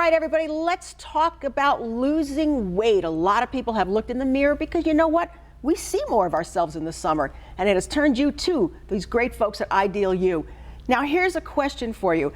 right, everybody, let's talk about losing weight. A lot of people have looked in the mirror because you know what? We see more of ourselves in the summer, and it has turned you to these great folks at Ideal You. Now, here's a question for you.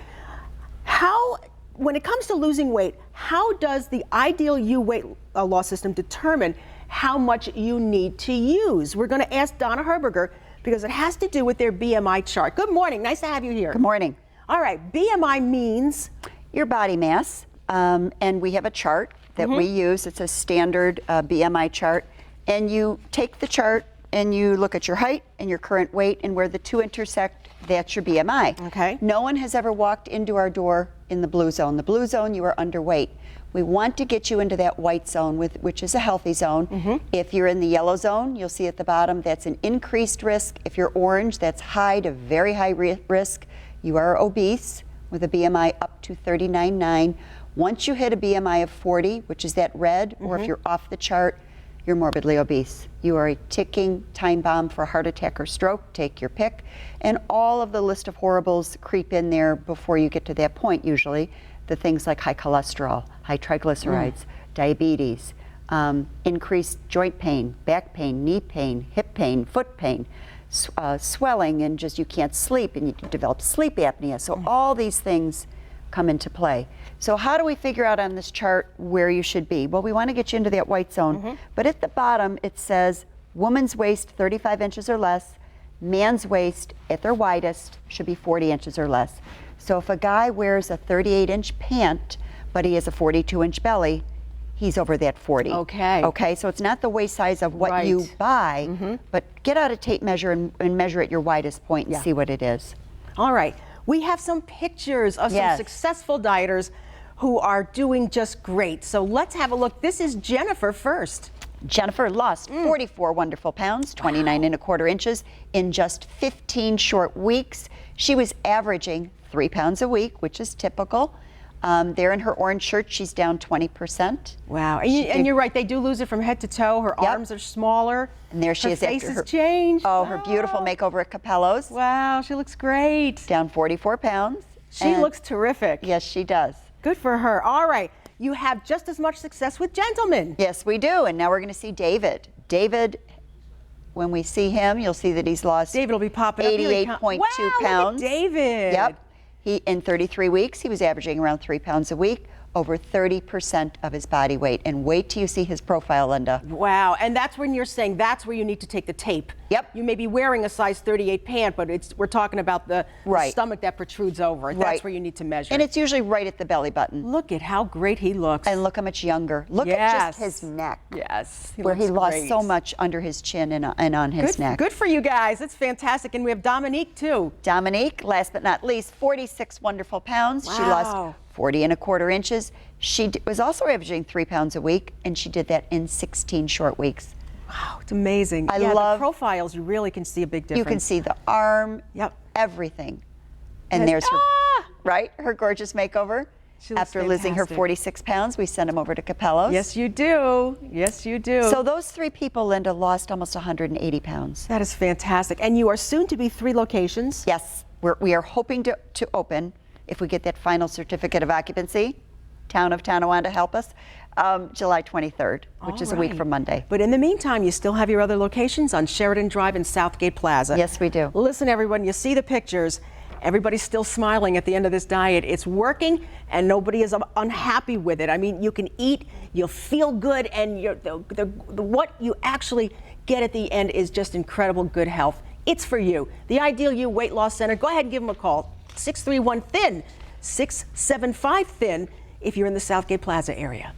When it comes to losing weight, how does the Ideal You weight loss system determine how much you need to use? We're going to ask Donna Herberger because it has to do with their BMI chart. Good morning. Nice to have you here. Good morning. All right. BMI means? Your body mass. And we have a chart that we use. It's a standard BMI chart. And you take the chart and you look at your height and your current weight, and where the two intersect, that's your BMI. Okay. No one has ever walked into our door in the blue zone. The blue zone, you are underweight. We want to get you into that white zone, which is a healthy zone. If you're in the yellow zone, you'll see at the bottom, that's an increased risk. If you're orange, that's high to very high risk. You are obese with a BMI up to 39.9. Once you hit a BMI of 40, which is that red, or if you're off the chart, you're morbidly obese. You are a ticking time bomb for a heart attack or stroke, take your pick. And all of the list of horribles creep in there before you get to that point usually. The things like high cholesterol, high triglycerides, diabetes, increased joint pain, back pain, knee pain, hip pain, foot pain, swelling, and just you can't sleep, and you develop sleep apnea. So all these things come into play. So how do we figure out on this chart where you should be? Well, we want to get you into that white zone, but at the bottom it says woman's waist 35 inches or less, man's waist at their widest should be 40 inches or less. So if a guy wears a 38-inch pant, but he has a 42-inch belly, he's over that 40. Okay. Okay, so it's not the waist size of what you buy, but get out a tape measure and measure at your widest point and see what it is. All right. We have some pictures of some successful dieters who are doing just great. So let's have a look. This is Jennifer first. Jennifer lost 44 wonderful pounds, 29¼ inches in just 15 short weeks. She was averaging 3 pounds a week, which is typical. There in her orange shirt, she's down 20%. Wow, and you're right, they do lose it from head to toe. Her arms are smaller. And there she her is face after has changed. Oh, her beautiful makeover at Capello's. Wow, she looks great. Down 44 pounds. She looks terrific. Yes, she does. Good for her. All right, you have just as much success with gentlemen. Yes, we do, and now we're going to see David. David, when we see him, you'll see that he's lost David will be popping up. 88.2 pounds. Look at David. Yep. In 33 weeks, he was averaging around 3 pounds a week, over 30% of his body weight. And wait till you see his profile, Linda. Wow, and that's when you're saying that's where you need to take the tape. Yep. You may be wearing a size 38 pant, but we're talking about the stomach that protrudes over. That's where you need to measure. And it's usually right at the belly button. Look at how great he looks. And look how much younger. Look at just his neck. Yes. Where he lost so much under his chin and on his neck. Good for you guys. It's fantastic. And we have Dominique, too. Dominique, last but not least, 46 wonderful pounds. Wow. She lost 40¼ inches. She was also averaging 3 pounds a week, and she did that in 16 short weeks. Wow, it's amazing. I love the profiles. You really can see a big difference. You can see the arm, everything. And there's her, her gorgeous makeover. After losing her 46 pounds, we sent him over to Capello's. Yes, you do. Yes, you do. So those 3 people, Linda, lost almost 180 pounds. That is fantastic. And you are soon to be 3 locations. Yes, we are hoping to open, if we get that final certificate of occupancy, Town of Tonawanda help us, July 23rd, which is a week from Monday. But in the meantime, you still have your other locations on Sheridan Drive and Southgate Plaza. Yes, we do. Listen, everyone, you see the pictures. Everybody's still smiling at the end of this diet. It's working, and nobody is unhappy with it. I mean, you can eat, you'll feel good, and what you actually get at the end is just incredible good health. It's for you. The Ideal You Weight Loss Center. Go ahead and give them a call. 631-THIN, 675-THIN if you're in the Southgate Plaza area.